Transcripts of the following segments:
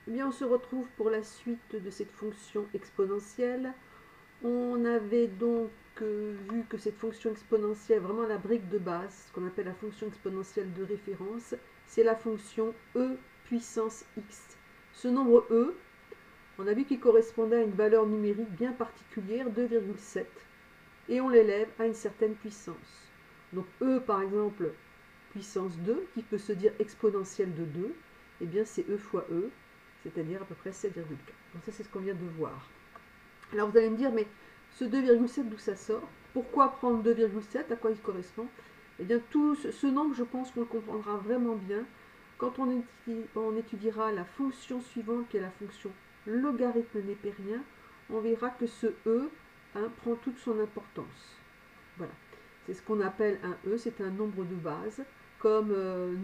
Eh bien, on se retrouve pour la suite de cette fonction exponentielle. On avait donc vu que cette fonction exponentielle, vraiment la brique de base, ce qu'on appelle la fonction exponentielle de référence, c'est la fonction e puissance x. Ce nombre e, on a vu qu'il correspondait à une valeur numérique bien particulière, 2,7, et on l'élève à une certaine puissance. Donc e, par exemple, puissance 2, qui peut se dire exponentielle de 2, eh bien c'est e fois e, c'est-à-dire à peu près 7,4. Donc ça, c'est ce qu'on vient de voir. Alors vous allez me dire, mais ce 2,7, d'où ça sort? Pourquoi prendre 2,7? À quoi il correspond? Eh bien, tout ce nombre, je pense qu'on le comprendra vraiment bien quand on étudiera la fonction suivante, qui est la fonction logarithme népérien. On verra que ce e prend toute son importance. Voilà. C'est ce qu'on appelle un e, c'est un nombre de base. Comme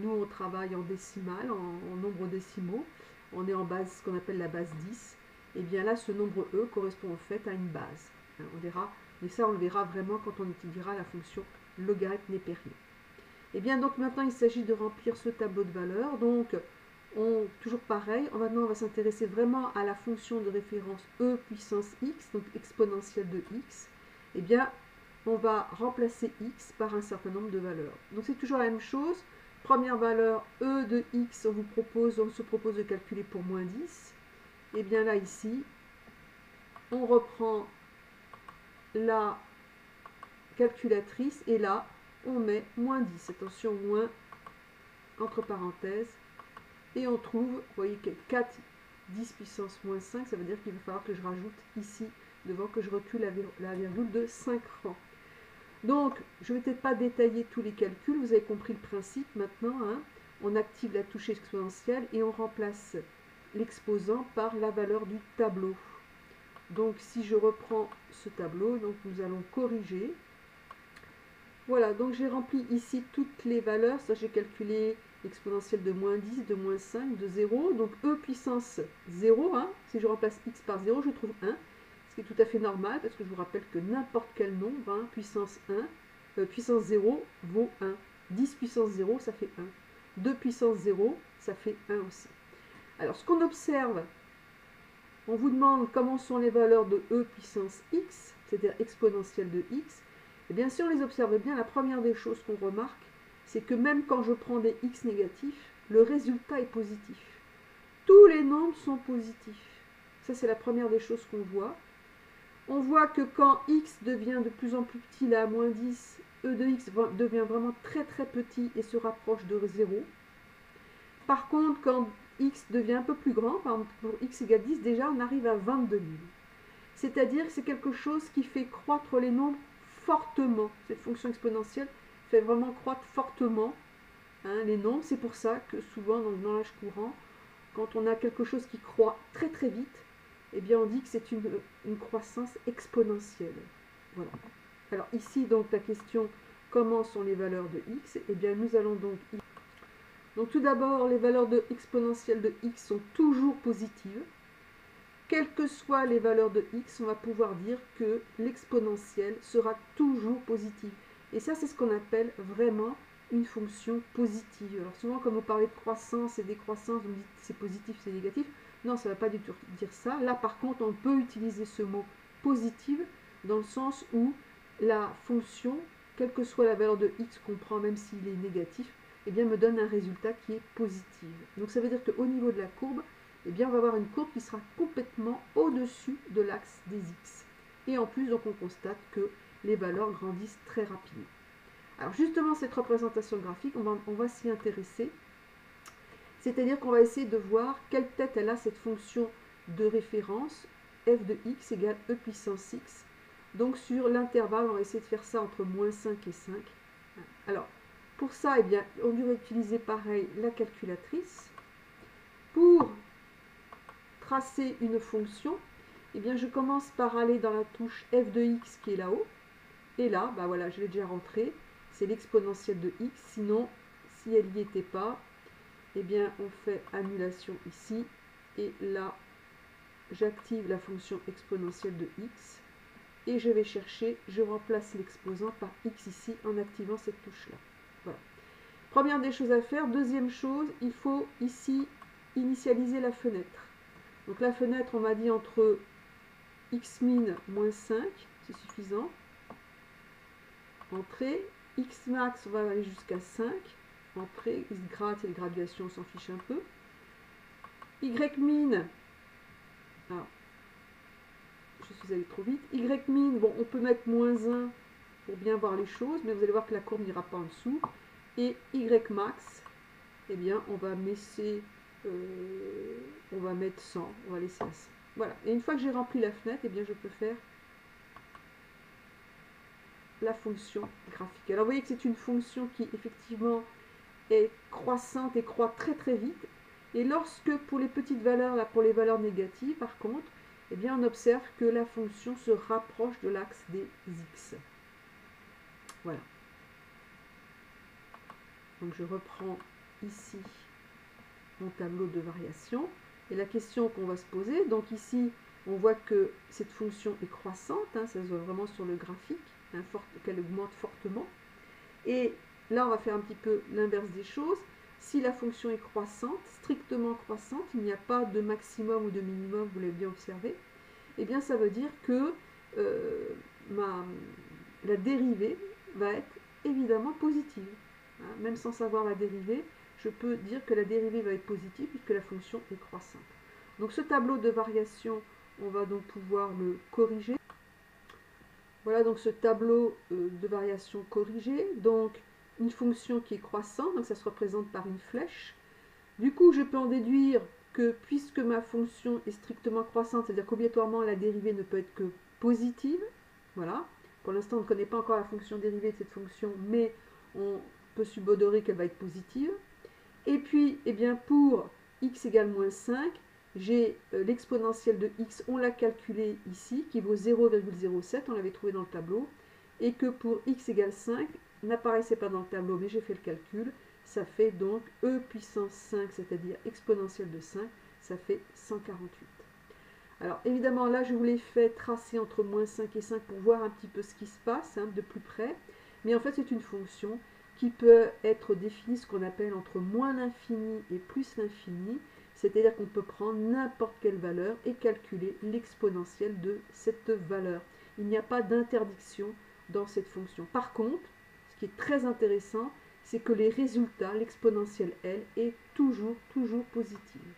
nous, on travaille en décimal, en nombre décimaux, on est en base, ce qu'on appelle la base 10. Et bien là, ce nombre e correspond en fait à une base. On verra, mais ça, on le verra vraiment quand on étudiera la fonction logarithme népérien. Et bien donc maintenant, il s'agit de remplir ce tableau de valeurs. Donc, toujours pareil, maintenant on va s'intéresser vraiment à la fonction de référence e puissance x, donc exponentielle de x. Et bien, on va remplacer x par un certain nombre de valeurs. Donc c'est toujours la même chose. Première valeur, e de x, on se propose de calculer pour moins 10. Et bien là, ici, on reprend la calculatrice et là, on met moins 10. Attention, moins entre parenthèses. Et on trouve, vous voyez, 4 10 puissance moins 5, ça veut dire qu'il va falloir que je rajoute ici, devant, que je recule la virgule de 5 rangs. Donc, je ne vais peut-être pas détailler tous les calculs, vous avez compris le principe maintenant. On active la touche exponentielle et on remplace l'exposant par la valeur du tableau. Donc, si je reprends ce tableau, donc nous allons corriger. Voilà, donc j'ai rempli ici toutes les valeurs. Ça, j'ai calculé l'exponentielle de moins 10, de moins 5, de 0. Donc e puissance 0, si je remplace x par 0, je trouve 1. Ce qui est tout à fait normal, parce que je vous rappelle que n'importe quel nombre, puissance 1, puissance 0 vaut 1. 10 puissance 0, ça fait 1. 2 puissance 0, ça fait 1 aussi. Alors, ce qu'on observe, on vous demande comment sont les valeurs de e puissance x, c'est-à-dire exponentielle de x. Et bien, si on les observe bien, la première des choses qu'on remarque, c'est que même quand je prends des x négatifs, le résultat est positif. Tous les nombres sont positifs. Ça, c'est la première des choses qu'on voit. On voit que quand x devient de plus en plus petit, là, à moins 10, e de x devient vraiment très très petit et se rapproche de 0. Par contre, quand x devient un peu plus grand, par exemple pour x égale 10, déjà on arrive à 22 000. C'est-à-dire que c'est quelque chose qui fait croître les nombres fortement. Cette fonction exponentielle fait vraiment croître fortement les nombres. C'est pour ça que souvent dans le langage courant, quand on a quelque chose qui croît très très vite, eh bien on dit que c'est une croissance exponentielle. Voilà. Alors ici donc la question, comment sont les valeurs de x? Eh bien nous allons donc tout d'abord, les valeurs de exponentielle de x sont toujours positives. Quelles que soient les valeurs de x, on va pouvoir dire que l'exponentielle sera toujours positive. Et ça, c'est ce qu'on appelle vraiment une fonction positive. Alors souvent, quand vous parlez de croissance et décroissance, vous me dites c'est positif, c'est négatif. Non, ça ne va pas du tout dire ça. Là, par contre, on peut utiliser ce mot positive dans le sens où la fonction, quelle que soit la valeur de x qu'on prend, même s'il est négatif, eh bien, me donne un résultat qui est positif. Donc ça veut dire qu'au niveau de la courbe, eh bien, on va avoir une courbe qui sera complètement au-dessus de l'axe des x. Et en plus, donc, on constate que les valeurs grandissent très rapidement. Alors justement, cette représentation graphique, on va s'y intéresser. C'est-à-dire qu'on va essayer de voir quelle tête elle a cette fonction de référence, f de x égale e puissance x. Donc sur l'intervalle, on va essayer de faire ça entre moins 5 et 5. Alors, pour ça, eh bien, on va utiliser pareil la calculatrice. Pour tracer une fonction, eh bien, je commence par aller dans la touche f de x qui est là-haut. Et là, bah voilà, je l'ai déjà rentré. C'est l'exponentielle de x. Sinon, si elle n'y était pas, eh bien, on fait annulation ici. Et là, j'active la fonction exponentielle de x. Et je vais chercher, je remplace l'exposant par x ici en activant cette touche-là. Voilà. Première des choses à faire. Deuxième chose, il faut ici initialiser la fenêtre. Donc la fenêtre, on m'a dit entre x min moins 5, c'est suffisant. Entrée, x max, on va aller jusqu'à 5. Entrée, x grad, c'est les graduations, on s'en fiche un peu. Y min, alors, je suis allée trop vite. Y min, bon, on peut mettre moins 1 pour bien voir les choses, mais vous allez voir que la courbe n'ira pas en dessous. Et Y max, eh bien, on va mettre 100, on va laisser à 100. Voilà, et une fois que j'ai rempli la fenêtre, eh bien, je peux faire la fonction graphique. Alors, vous voyez que c'est une fonction qui, effectivement, est croissante et croît très très vite. Et lorsque, pour les petites valeurs, là, pour les valeurs négatives, par contre, eh bien, on observe que la fonction se rapproche de l'axe des x. Voilà. Donc, je reprends ici mon tableau de variation. Et la question qu'on va se poser, donc ici, on voit que cette fonction est croissante, hein, ça se voit vraiment sur le graphique, hein, qu'elle augmente fortement. Et là, on va faire un petit peu l'inverse des choses. Si la fonction est croissante, strictement croissante, il n'y a pas de maximum ou de minimum, vous l'avez bien observé, eh bien ça veut dire que la dérivée va être évidemment positive. Hein, même sans savoir la dérivée, je peux dire que la dérivée va être positive puisque la fonction est croissante. Donc ce tableau de variation, on va donc pouvoir le corriger. Voilà donc ce tableau de variation corrigé. Donc une fonction qui est croissante, donc ça se représente par une flèche. Du coup, je peux en déduire que puisque ma fonction est strictement croissante, c'est-à-dire qu'obligatoirement la dérivée ne peut être que positive. Voilà. Pour l'instant, on ne connaît pas encore la fonction dérivée de cette fonction, mais on peut subodorer qu'elle va être positive. Et puis, eh bien, pour x égale moins 5, j'ai l'exponentielle de x, on l'a calculé ici, qui vaut 0,07, on l'avait trouvé dans le tableau, et que pour x égale 5, n'apparaissait pas dans le tableau, mais j'ai fait le calcul, ça fait donc e puissance 5, c'est-à-dire exponentielle de 5, ça fait 148. Alors évidemment là je vous l'ai fait tracer entre moins 5 et 5 pour voir un petit peu ce qui se passe hein, de plus près, mais en fait c'est une fonction qui peut être définie ce qu'on appelle entre moins l'infini et plus l'infini, c'est-à-dire qu'on peut prendre n'importe quelle valeur et calculer l'exponentielle de cette valeur. Il n'y a pas d'interdiction dans cette fonction. Par contre, ce qui est très intéressant, c'est que les résultats, l'exponentielle, elle, est toujours positive.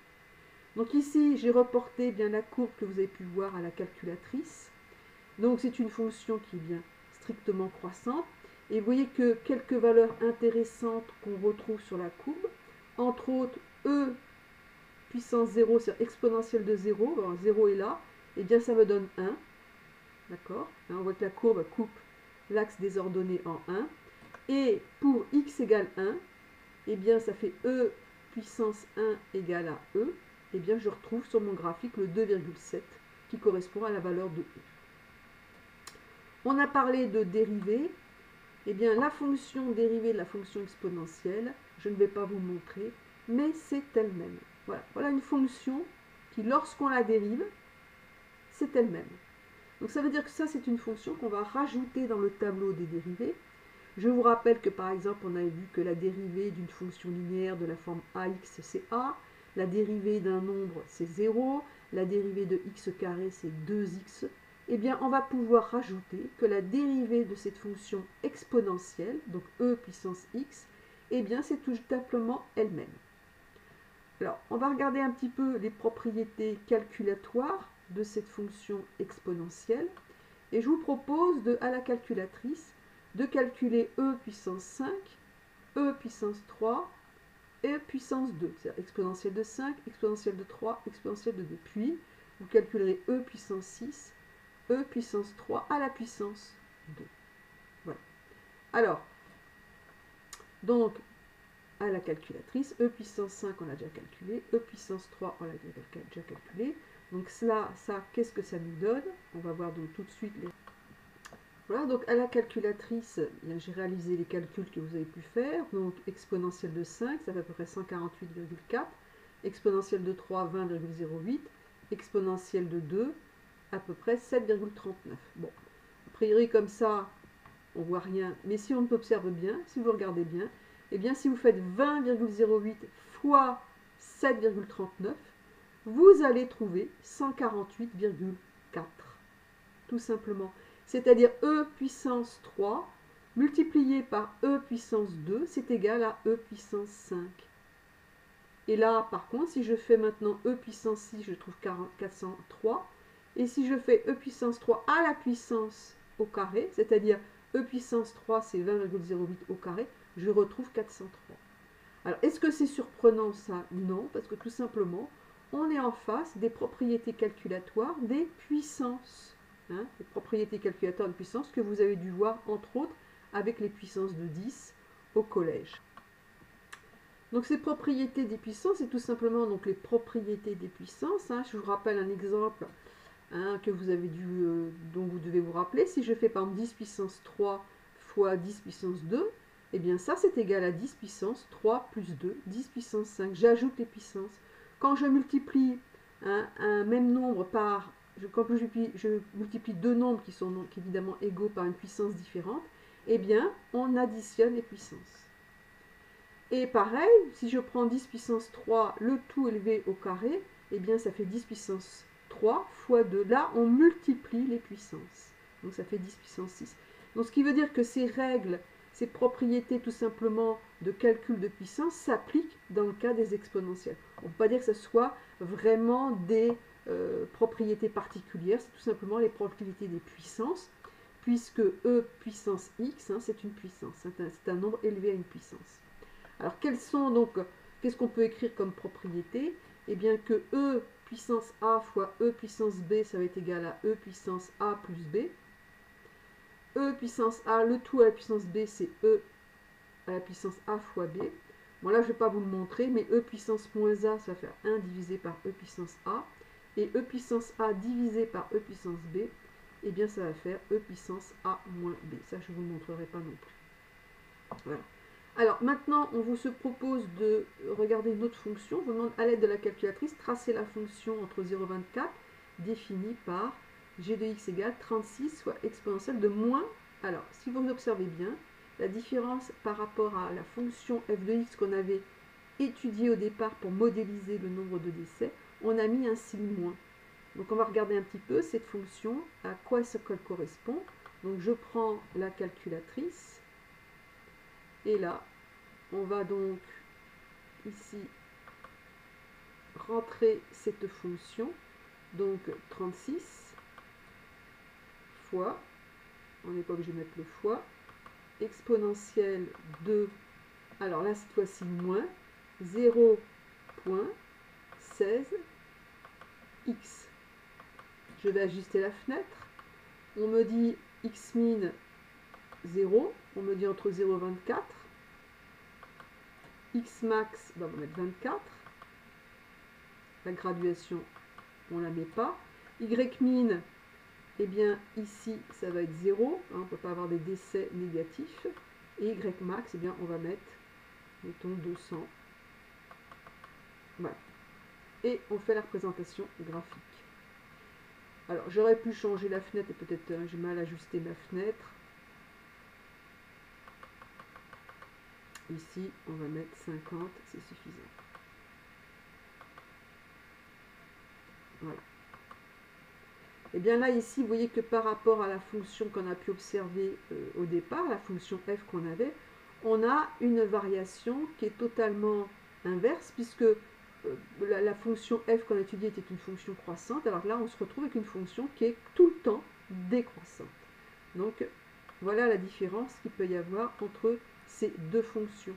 Donc ici, j'ai reporté bien la courbe que vous avez pu voir à la calculatrice. Donc c'est une fonction qui est bien strictement croissante. Et vous voyez que quelques valeurs intéressantes qu'on retrouve sur la courbe, entre autres e puissance 0, c'est-à-dire exponentielle de 0, alors 0 est là, et bien ça me donne 1. D'accord, on voit que la courbe coupe l'axe des ordonnées en 1. Et pour x égale 1, eh bien ça fait e puissance 1 égale à e. Eh bien je retrouve sur mon graphique le 2,7 qui correspond à la valeur de e. On a parlé de dérivée. Eh bien la fonction dérivée de la fonction exponentielle, je ne vais pas vous montrer, mais c'est elle-même. Voilà. Voilà une fonction qui, lorsqu'on la dérive, c'est elle-même. Donc ça veut dire que ça, c'est une fonction qu'on va rajouter dans le tableau des dérivées. Je vous rappelle que par exemple, on avait vu que la dérivée d'une fonction linéaire de la forme ax, c'est a, la dérivée d'un nombre, c'est 0, la dérivée de x carré, c'est 2x. Eh bien, on va pouvoir rajouter que la dérivée de cette fonction exponentielle, donc e puissance x, eh bien, c'est tout simplement elle-même. Alors, on va regarder un petit peu les propriétés calculatoires de cette fonction exponentielle. Et je vous propose, à la calculatrice, de calculer e puissance 5, e puissance 3, et puissance 2. C'est-à-dire exponentielle de 5, exponentielle de 3, exponentielle de 2. Puis, vous calculerez e puissance 6, e puissance 3 à la puissance 2. Voilà. Alors, donc, à la calculatrice, e puissance 5, on l'a déjà calculé, e puissance 3, on l'a déjà calculé. Donc ça, qu'est-ce que ça nous donne? On va voir donc tout de suite les... Voilà, donc à la calculatrice, j'ai réalisé les calculs que vous avez pu faire. Donc exponentielle de 5, ça fait à peu près 148,4. Exponentielle de 3, 20,08. Exponentielle de 2, à peu près 7,39. Bon, a priori comme ça, on voit rien. Mais si on observe bien, si vous regardez bien, eh bien si vous faites 20,08 fois 7,39, vous allez trouver 148,4. Tout simplement. C'est-à-dire e puissance 3 multiplié par e puissance 2, c'est égal à e puissance 5. Et là, par contre, si je fais maintenant e puissance 6, je trouve 403. Et si je fais e puissance 3 à la puissance au carré, c'est-à-dire e puissance 3, c'est 20,08 au carré, je retrouve 403. Alors, est-ce que c'est surprenant ça? Non, parce que tout simplement, on est en face des propriétés calculatoires des puissances. Hein, les propriétés calculatoires de puissance que vous avez dû voir, entre autres, avec les puissances de 10 au collège. Donc ces propriétés des puissances, c'est tout simplement donc, les propriétés des puissances. Hein. Je vous rappelle un exemple que vous avez dont vous devez vous rappeler. Si je fais par exemple 10 puissance 3 fois 10 puissance 2, eh bien ça c'est égal à 10 puissance 3 plus 2, 10 puissance 5. J'ajoute les puissances. Quand je multiplie un même nombre par... Quand je multiplie deux nombres qui sont donc évidemment égaux par une puissance différente, eh bien on additionne les puissances. Et pareil, si je prends 10 puissance 3, le tout élevé au carré, eh bien ça fait 10 puissance 3 fois 2. Là, on multiplie les puissances. Donc ça fait 10 puissance 6. Donc ce qui veut dire que ces règles, ces propriétés tout simplement de calcul de puissance s'appliquent dans le cas des exponentielles. On ne peut pas dire que ce soit vraiment des propriétés particulières, c'est tout simplement les propriétés des puissances, puisque e puissance x, hein, c'est une puissance, c'est un nombre élevé à une puissance. Alors, qu'est-ce qu'on peut écrire comme propriété? Eh bien que e puissance a fois e puissance b, ça va être égal à e puissance a plus b. E puissance a, le tout à la puissance b, c'est e à la puissance a fois b. Bon, là, je ne vais pas vous le montrer, mais e puissance moins a, ça va faire 1 divisé par e puissance a. Et e puissance a divisé par e puissance b, eh bien, ça va faire e puissance a moins b. Ça, je ne vous le montrerai pas non plus. Voilà. Alors maintenant, on vous se propose de regarder une autre fonction. Je vous demande à l'aide de la calculatrice, tracer la fonction entre 0 et 24 définie par g de x égale 36 soit exponentielle de moins. Alors, si vous observez bien, la différence par rapport à la fonction f de x qu'on avait étudiée au départ pour modéliser le nombre de décès, on a mis un signe moins. Donc on va regarder un petit peu cette fonction, à quoi est-ce qu'elle correspond. Donc je prends la calculatrice. Et là, on va donc ici rentrer cette fonction, donc 36 fois, on n'est pas obligé de mettre le fois, exponentielle de, alors là cette fois-ci moins, 0,16 x. Je vais ajuster la fenêtre, on me dit x min 0, on me dit entre 0 et 24, x max, on va mettre 24, la graduation, on ne la met pas, y min, eh bien ici, ça va être 0, hein, on ne peut pas avoir des décès négatifs, et y max, eh bien on va mettre, mettons 200, voilà. Et on fait la représentation graphique. Alors, j'aurais pu changer la fenêtre, et peut-être j'ai mal ajusté ma fenêtre. Ici, on va mettre 50, c'est suffisant. Voilà. Et bien là, ici, vous voyez que par rapport à la fonction qu'on a pu observer au départ, la fonction f qu'on avait, on a une variation qui est totalement inverse, puisque la fonction f qu'on a étudiée était une fonction croissante. Alors là, on se retrouve avec une fonction qui est tout le temps décroissante. Donc, voilà la différence qu'il peut y avoir entre ces deux fonctions.